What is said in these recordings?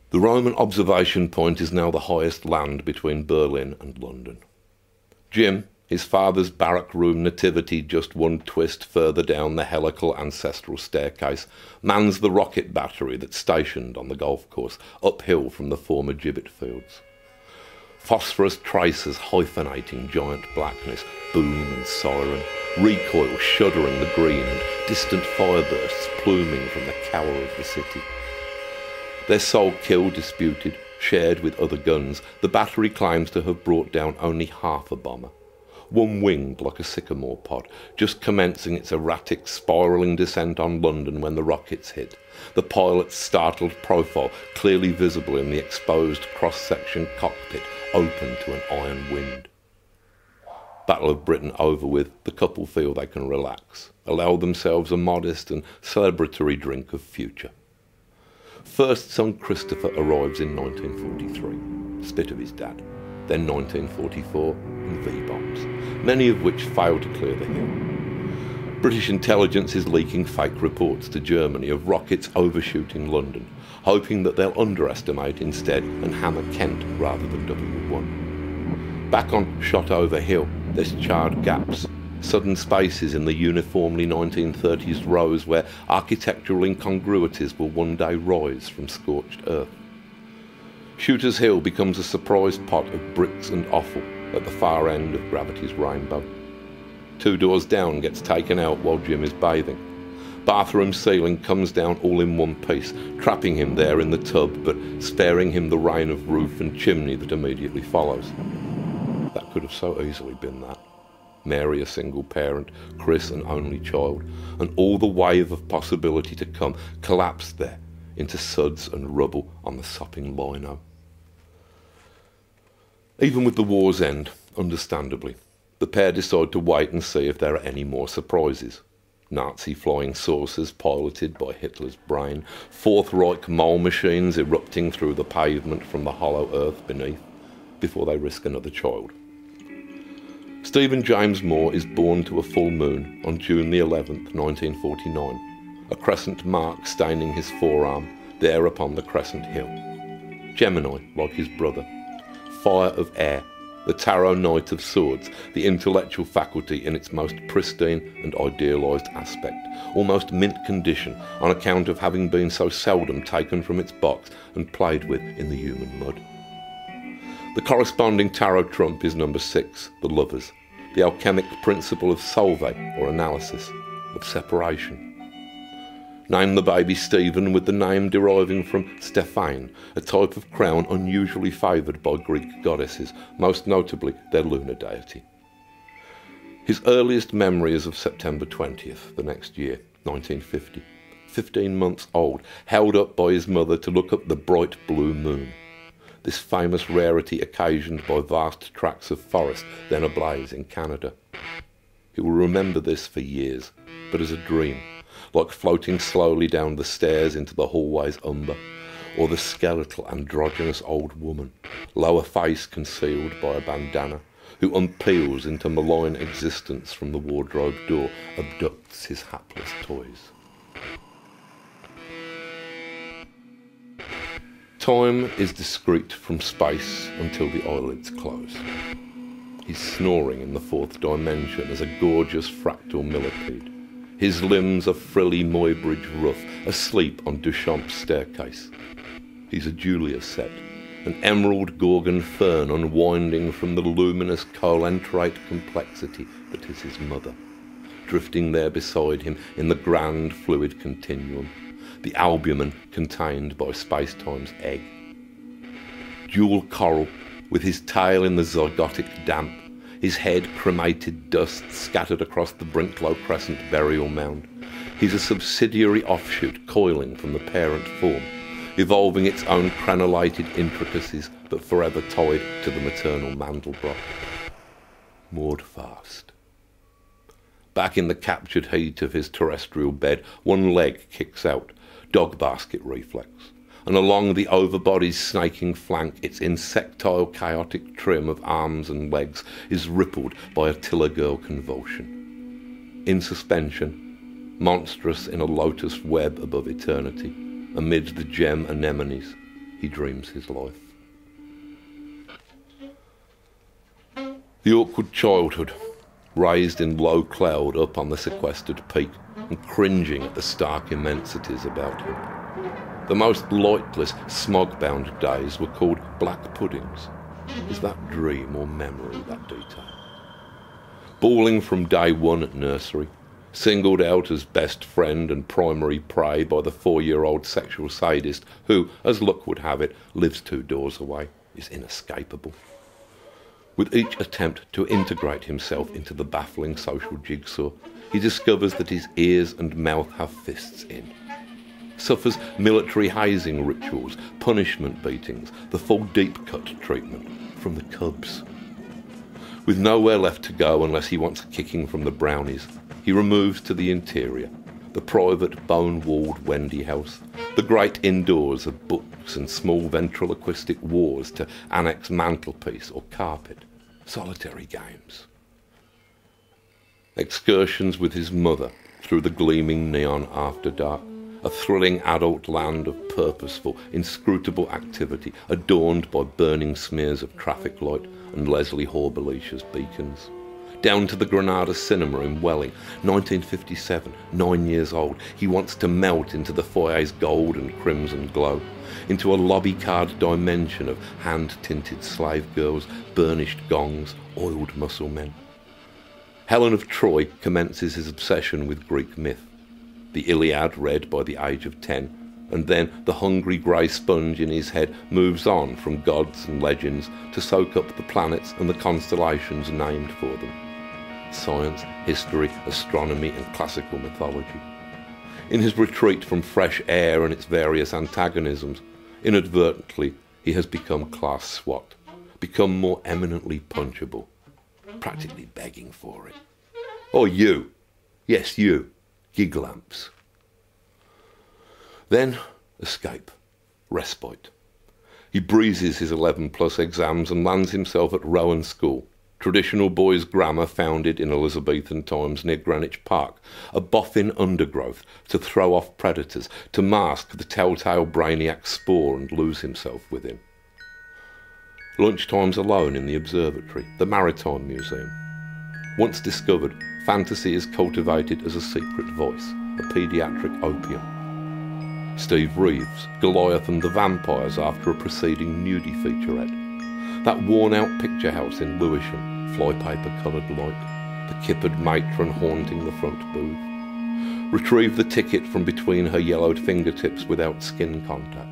The Roman observation point is now the highest land between Berlin and London. Jim, his father's barrack room nativity just one twist further down the helical ancestral staircase, mans the rocket battery that's stationed on the golf course, uphill from the former gibbet fields. Phosphorus tracers hyphenating giant blackness, boom and siren, recoil shuddering the green and distant firebursts pluming from the cower of the city. Their sole kill disputed, shared with other guns, the battery claims to have brought down only half a bomber. One winged like a sycamore pod, just commencing its erratic, spiralling descent on London when the rockets hit, the pilot's startled profile clearly visible in the exposed cross-section cockpit open to an iron wind. Battle of Britain over with, the couple feel they can relax, allow themselves a modest and celebratory drink of future. First son Christopher arrives in 1943, spit of his dad, then 1944 and V-bombs, many of which fail to clear the hill. British intelligence is leaking fake reports to Germany of rockets overshooting London, hoping that they'll underestimate instead and hammer Kent rather than W1. Back on Shot Over Hill, there's charred gaps, sudden spaces in the uniformly 1930s rows where architectural incongruities will one day rise from scorched earth. Shooter's Hill becomes a surprise pot of bricks and offal at the far end of gravity's rainbow. 2 doors down gets taken out while Jim is bathing. Bathroom ceiling comes down all in one piece, trapping him there in the tub but sparing him the rain of roof and chimney that immediately follows. That could have so easily been that. Mary a single parent, Chris an only child, and all the wave of possibility to come collapsed there into suds and rubble on the sopping lino. Even with the war's end, understandably, the pair decide to wait and see if there are any more surprises. Nazi flying saucers piloted by Hitler's brain, Fourth Reich mole machines erupting through the pavement from the hollow earth beneath, before they risk another child. Stephen James Moore is born to a full moon on June the 11th, 1949, a crescent mark staining his forearm there upon the crescent hill. Gemini, like his brother. Fire of air, the tarot knight of swords, the intellectual faculty in its most pristine and idealised aspect, almost mint condition on account of having been so seldom taken from its box and played with in the human mud. The corresponding tarot trump is number 6, the Lovers, the alchemic principle of solve, or analysis, of separation. Name the baby Stephen with the name deriving from Stephane, a type of crown unusually favoured by Greek goddesses, most notably their lunar deity. His earliest memory is of September 20th, the next year, 1950, 15 months old, held up by his mother to look up the bright blue moon. This famous rarity occasioned by vast tracts of forest then ablaze in Canada. He will remember this for years, but as a dream, like floating slowly down the stairs into the hallway's umber, or the skeletal androgynous old woman, lower face concealed by a bandana, who unpeels into malign existence from the wardrobe door, abducts his hapless toys. Time is discrete from space until the eyelids close. He's snoring in the 4th dimension as a gorgeous fractal millipede. His limbs a frilly Muybridge roof, asleep on Duchamp's staircase. He's a Julia set, an emerald gorgon fern unwinding from the luminous colentrate complexity that is his mother, drifting there beside him in the grand fluid continuum, the albumen contained by space-time's egg. Jewel coral, with his tail in the zygotic damp, his head cremated dust scattered across the Brinklow Crescent burial mound. He's a subsidiary offshoot coiling from the parent form, evolving its own crenellated intricacies but forever tied to the maternal Mandelbrot. Moored fast. Back in the captured heat of his terrestrial bed, one leg kicks out, dog basket reflex, and along the overbody's snaking flank its insectile chaotic trim of arms and legs is rippled by a tiller girl convulsion. In suspension, monstrous in a lotus web above eternity, amid the gem anemones, he dreams his life. The awkward childhood, raised in low cloud up on the sequestered peak and cringing at the stark immensities about him. The most lightless, smog-bound days were called black puddings. Is that dream or memory, that detail? Bawling from day one at nursery, singled out as best friend and primary prey by the 4-year-old sexual sadist who, as luck would have it, lives 2 doors away, is inescapable. With each attempt to integrate himself into the baffling social jigsaw, he discovers that his ears and mouth have fists in. Suffers military hazing rituals, punishment beatings, the full deep-cut treatment from the Cubs. With nowhere left to go unless he wants kicking from the Brownies, he removes to the interior, the private bone-walled Wendy house, the great indoors of books and small ventriloquistic wars to annex mantelpiece or carpet, solitary games. Excursions with his mother through the gleaming neon after dark, a thrilling adult land of purposeful, inscrutable activity adorned by burning smears of traffic light and Leslie Horbelicia's beacons. Down to the Granada Cinema in Welling, 1957, 9 years old, he wants to melt into the foyer's gold and crimson glow, into a lobby card dimension of hand-tinted slave girls, burnished gongs, oiled muscle men. Helen of Troy commences his obsession with Greek myth. The Iliad read by the age of 10, and then the hungry grey sponge in his head moves on from gods and legends to soak up the planets and the constellations named for them. Science, history, astronomy and classical mythology. In his retreat from fresh air and its various antagonisms, inadvertently he has become class SWAT, become more eminently punchable, practically begging for it. Or you, yes you, gig lamps. Then escape, respite. He breezes his 11+ exams and lands himself at Rowan School, traditional boys' grammar founded in Elizabethan times near Greenwich Park, a boffin undergrowth to throw off predators, to mask the telltale brainiac spore and lose himself within. Lunchtimes alone in the observatory, the Maritime Museum. Once discovered, fantasy is cultivated as a secret voice, a paediatric opium. Steve Reeves, Goliath and the Vampires after a preceding nudie featurette. That worn-out picture house in Lewisham, flypaper-coloured light, the kippered matron haunting the front booth. Retrieve the ticket from between her yellowed fingertips without skin contact.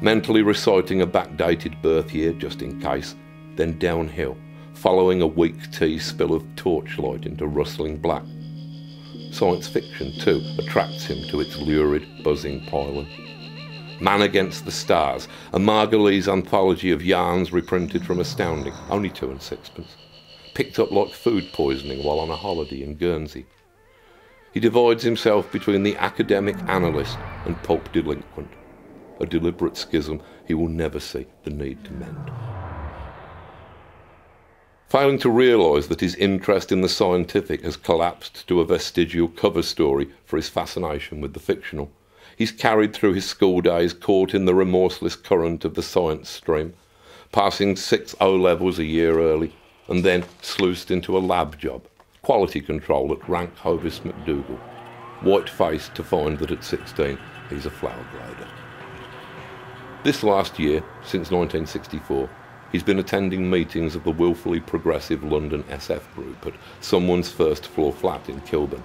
Mentally reciting a backdated birth year just in case, then downhill, following a weak tea spill of torchlight into rustling black. Science fiction, too, attracts him to its lurid, buzzing pylon. Man Against the Stars, a Margulies anthology of yarns reprinted from Astounding, only 2 and 6p. Picked up like food poisoning while on a holiday in Guernsey. He divides himself between the academic analyst and pulp delinquent, a deliberate schism he will never see the need to mend. Failing to realise that his interest in the scientific has collapsed to a vestigial cover story for his fascination with the fictional, he's carried through his school days caught in the remorseless current of the science stream, passing 6 O-levels a year early, and then sluiced into a lab job, quality control at rank Hovis McDougall, white-faced to find that at 16 he's a flower grader. This last year, since 1964, he's been attending meetings of the willfully progressive London SF group at someone's first-floor flat in Kilburn.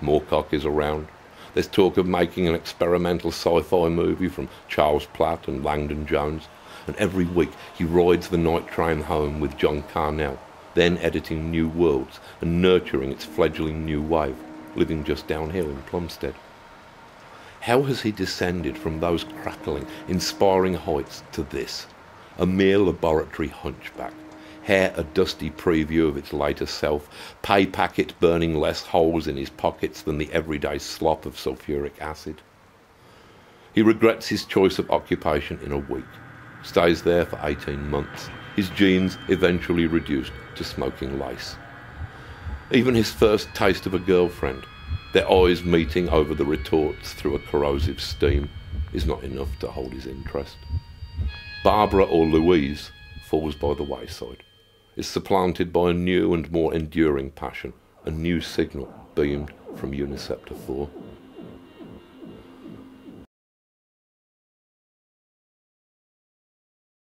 Moorcock is around. There's talk of making an experimental sci-fi movie from Charles Platt and Langdon Jones, and every week he rides the night train home with John Carnell, then editing New Worlds and nurturing its fledgling new wave, living just downhill in Plumstead. How has he descended from those crackling, inspiring heights to this? A mere laboratory hunchback, hair a dusty preview of its later self, pay packet burning less holes in his pockets than the everyday slop of sulphuric acid. He regrets his choice of occupation in a week, stays there for 18 months, his genes eventually reduced to smoking lace. Even his first taste of a girlfriend, their eyes meeting over the retorts through a corrosive steam, is not enough to hold his interest. Barbara or Louise falls by the wayside, is supplanted by a new and more enduring passion, a new signal beamed from Uniceptor 4.